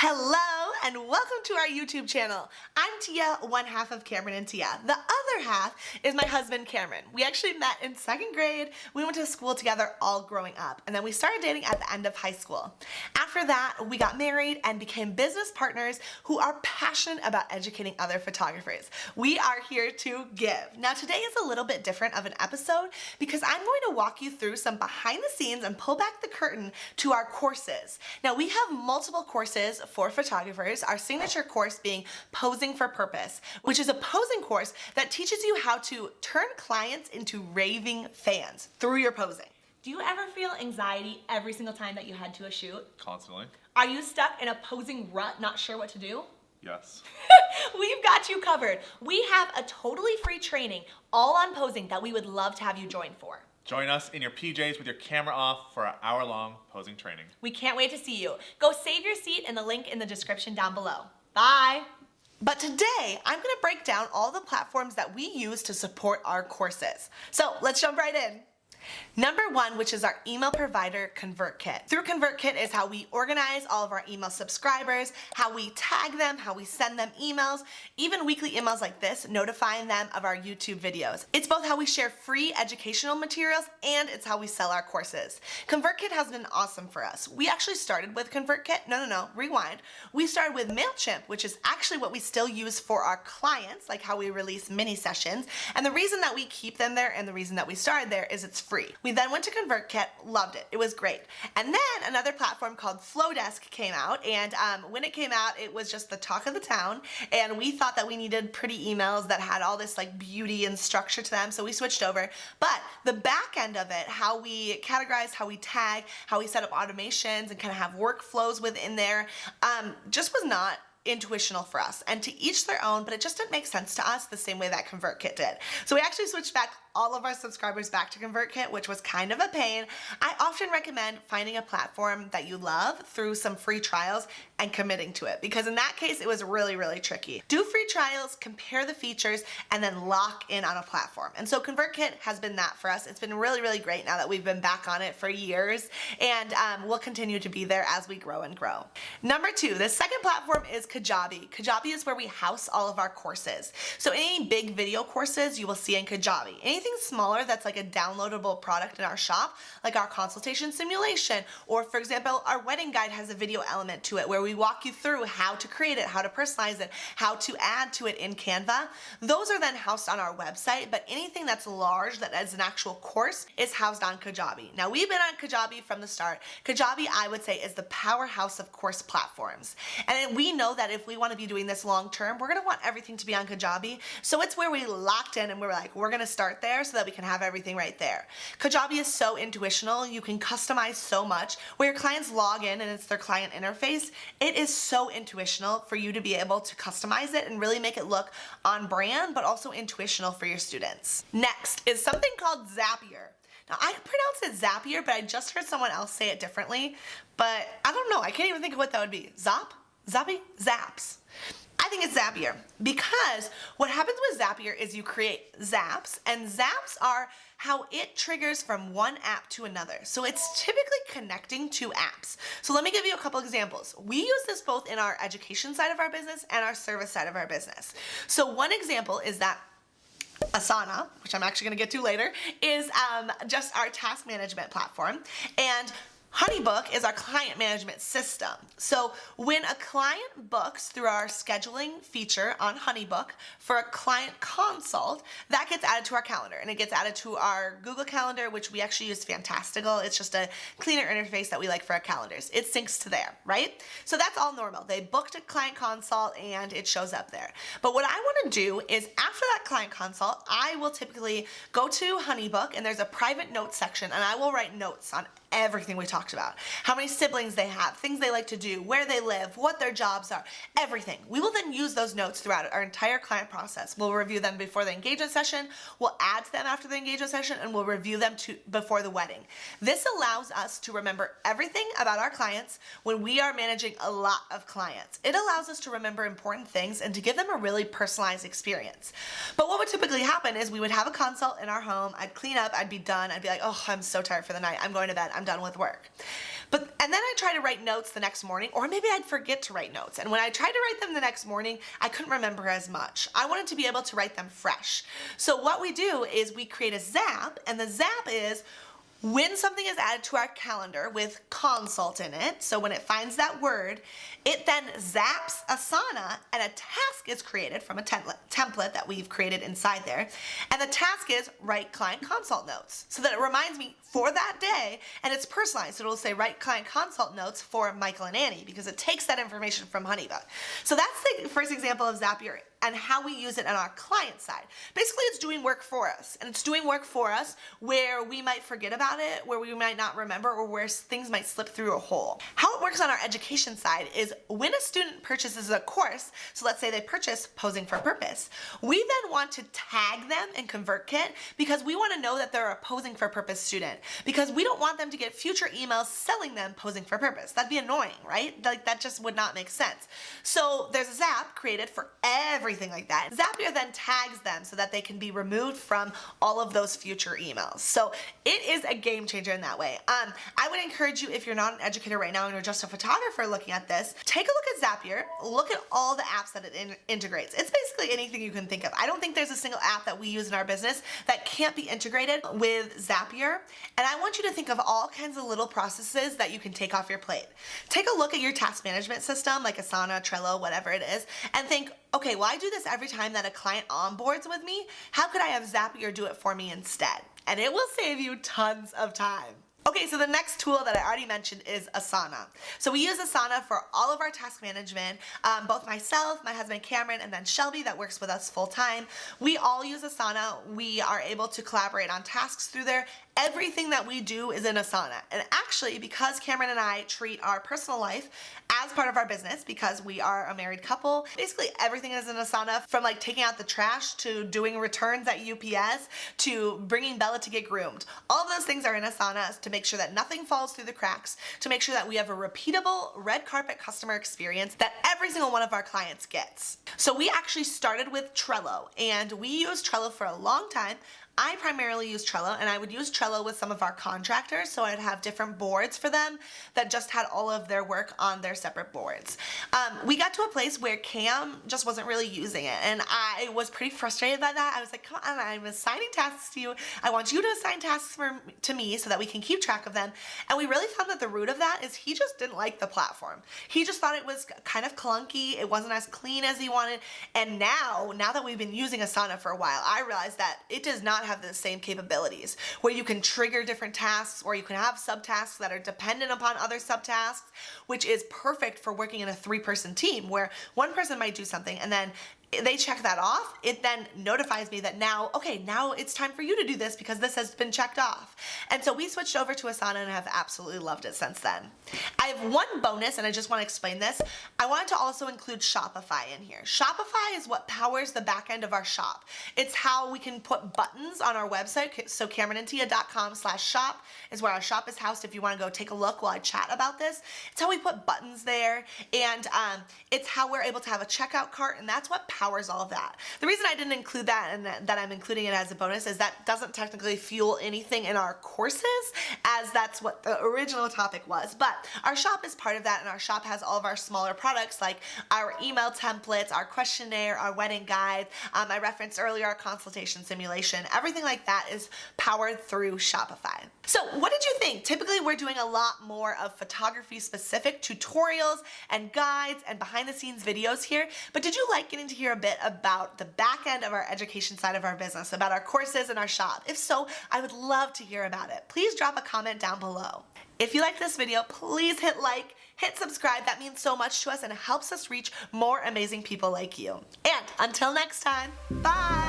Hello and welcome to our YouTube channel. I'm Tia, one half of Cameron and Tia. The other half is my husband Cameron. We actually met in second grade. We went to school together all growing up, and then we started dating at the end of high school. After that, we got married and became business partners who are passionate about educating other photographers. We are here to give. Now today is a little bit different of an episode because I'm going to walk you through some behind the scenes and pull back the curtain to our courses. Now we have multiple courses for photographers, our signature course being Posing for Purpose, which is a posing course that teaches you how to turn clients into raving fans through your posing. Do you ever feel anxiety every single time that you head to a shoot? Constantly. Are you stuck in a posing rut, not sure what to do? Yes. We've got you covered. We have a totally free training all on posing that we would love to have you join for. Join us in your PJs with your camera off for our hour-long posing training. We can't wait to see you. Go save your seat in the link in the description down below. Bye. But today, I'm gonna break down all the platforms that we use to support our courses. So let's jump right in. Number one, which is our email provider, ConvertKit. Through ConvertKit is how we organize all of our email subscribers, how we tag them, how we send them emails, even weekly emails like this, notifying them of our YouTube videos. It's both how we share free educational materials and it's how we sell our courses. ConvertKit has been awesome for us. We actually started with ConvertKit. No, rewind. We started with MailChimp, which is actually what we still use for our clients, like how we release mini sessions. And the reason that we keep them there and the reason that we started there is it's free. We then went to ConvertKit, loved it. It was great. And then another platform called Flowdesk came out, and when it came out, it was just the talk of the town, and we thought that we needed pretty emails that had all this like beauty and structure to them, so we switched over. But the back end of it, how we categorize, how we tag, how we set up automations and kind of have workflows within there, just was not intuitional for us. And to each their own, but it just didn't make sense to us the same way that ConvertKit did. So we actually switched back all of our subscribers back to ConvertKit, which was kind of a pain. I often recommend finding a platform that you love through some free trials and committing to it, because in that case, it was really, really tricky. Do free trials, compare the features, and then lock in on a platform. And so ConvertKit has been that for us. It's been really, really great now that we've been back on it for years, and we'll continue to be there as we grow and grow. Number two, the second platform is Kajabi. Kajabi is where we house all of our courses. So any big video courses you will see in Kajabi. Anything smaller that's like a downloadable product in our shop, like our consultation simulation, or for example, our wedding guide has a video element to it where we walk you through how to create it, how to personalize it, how to add to it in Canva. Those are then housed on our website, but anything that's large that is an actual course is housed on Kajabi. Now we've been on Kajabi from the start. Kajabi, I would say, is the powerhouse of course platforms. And we know that if we want to be doing this long term, we're going to want everything to be on Kajabi. So it's where we locked in and we're like, we're going to start there so that we can have everything right there. Kajabi is so intuitional. You can customize so much. Where your clients log in and it's their client interface, it is so intuitional for you to be able to customize it and really make it look on brand, but also intuitional for your students. Next is something called Zapier. Now, I pronounce it Zapier, but I just heard someone else say it differently, but I don't know. I can't even think of what that would be. Zappy? Zaps. I think it's Zapier, because what happens with Zapier is you create zaps, and zaps are how it triggers from one app to another. So it's typically connecting two apps. So let me give you a couple examples. We use this both in our education side of our business and our service side of our business. So one example is that Asana, which I'm actually gonna get to later, is just our task management platform, and HoneyBook is our client management system. So when a client books through our scheduling feature on HoneyBook for a client consult, that gets added to our calendar, and it gets added to our Google Calendar, which we actually use Fantastical. It's just a cleaner interface that we like for our calendars. It syncs to there, right? So that's all normal. They booked a client consult and it shows up there. But what I want to do is after that client consult, I will typically go to HoneyBook, and there's a private notes section, and I will write notes on everything we talked about. How many siblings they have, things they like to do, where they live, what their jobs are, everything. We will then use those notes throughout our entire client process. We'll review them before the engagement session, we'll add to them after the engagement session, and we'll review them before the wedding. This allows us to remember everything about our clients when we are managing a lot of clients. It allows us to remember important things and to give them a really personalized experience. But what would typically happen is we would have a consult in our home, I'd clean up, I'd be done, I'd be like, oh, I'm so tired for the night, I'm going to bed, I'm I'm done with work. And then I try to write notes the next morning, or maybe I'd forget to write notes. And when I tried to write them the next morning, I couldn't remember as much. I wanted to be able to write them fresh. So what we do is we create a Zap, and the Zap is when something is added to our calendar with consult in it, so when it finds that word, it then zaps Asana and a task is created from a template that we've created inside there. And the task is write client consult notes so that it reminds me for that day, and it's personalized. So it'll say write client consult notes for Michael and Annie because it takes that information from Honeybug. So that's the first example of Zapier and how we use it on our client side. Basically, it's doing work for us, and it's doing work for us where we might forget about it, where we might not remember, or where things might slip through a hole. How it works on our education side is when a student purchases a course, so let's say they purchase Posing for Purpose, we then want to tag them in ConvertKit because we want to know that they're a Posing for Purpose student, because we don't want them to get future emails selling them Posing for Purpose. That'd be annoying, right? Like, that just would not make sense. So there's a Zap created for everything like that. Zapier then tags them so that they can be removed from all of those future emails. So it is a game changer in that way. I would encourage you, if you're not an educator right now and you're just a photographer looking at this, take a look at Zapier, look at all the apps that it integrates. It's basically anything you can think of. I don't think there's a single app that we use in our business that can't be integrated with Zapier. And I want you to think of all kinds of little processes that you can take off your plate. Take a look at your task management system like Asana, Trello, whatever it is, and think, okay, well, I do this every time that a client onboards with me. How could I have Zapier do it for me instead? And it will save you tons of time. Okay, so the next tool that I already mentioned is Asana. So we use Asana for all of our task management. Both myself, my husband Cameron, and then Shelby that works with us full time. We all use Asana. We are able to collaborate on tasks through there. Everything that we do is in Asana. And actually, because Cameron and I treat our personal life as part of our business, because we are a married couple, basically everything is in Asana, from like taking out the trash to doing returns at UPS to bringing Bella to get groomed. All of those things are in Asana to make sure that nothing falls through the cracks, to make sure that we have a repeatable red carpet customer experience that every single one of our clients gets. So we actually started with Trello, and we used Trello for a long time. I primarily use Trello, and I would use Trello with some of our contractors, so I'd have different boards for them that just had all of their work on their separate boards. We got to a place where Cam just wasn't really using it, and I was pretty frustrated by that. I was like, come on, I'm assigning tasks to you. I want you to assign tasks to me so that we can keep track of them. And we really found that the root of that is he just didn't like the platform. He just thought it was kind of clunky. It wasn't as clean as he wanted. And now that we've been using Asana for a while, I realized that it does not have the same capabilities where you can trigger different tasks, or you can have subtasks that are dependent upon other subtasks, which is perfect for working in a 3-person team where one person might do something and then they check that off. It then notifies me that now it's time for you to do this because this has been checked off. And so we switched over to Asana and have absolutely loved it since then. I have one bonus, and I just want to explain this. I wanted to also include Shopify in here. Shopify is what powers the back end of our shop. It's how we can put buttons on our website. So CameronandTia.com/shop is where our shop is housed. If you want to go take a look while I chat about this, it's how we put buttons there, and it's how we're able to have a checkout cart, and that's what powers all of that. The reason I didn't include that and that I'm including it as a bonus is that doesn't technically fuel anything in our courses, as that's what the original topic was. But our shop is part of that, and our shop has all of our smaller products like our email templates, our questionnaire, our wedding guide. I referenced earlier our consultation simulation. Everything like that is powered through Shopify. So what did you think? Typically we're doing a lot more of photography specific tutorials and guides and behind the scenes videos here, but did you like getting to hear a bit about the back end of our education side of our business, about our courses and our shop? If so, I would love to hear about it. Please drop a comment down below. If you liked this video, please hit like, hit subscribe. That means so much to us and it helps us reach more amazing people like you. And until next time, bye!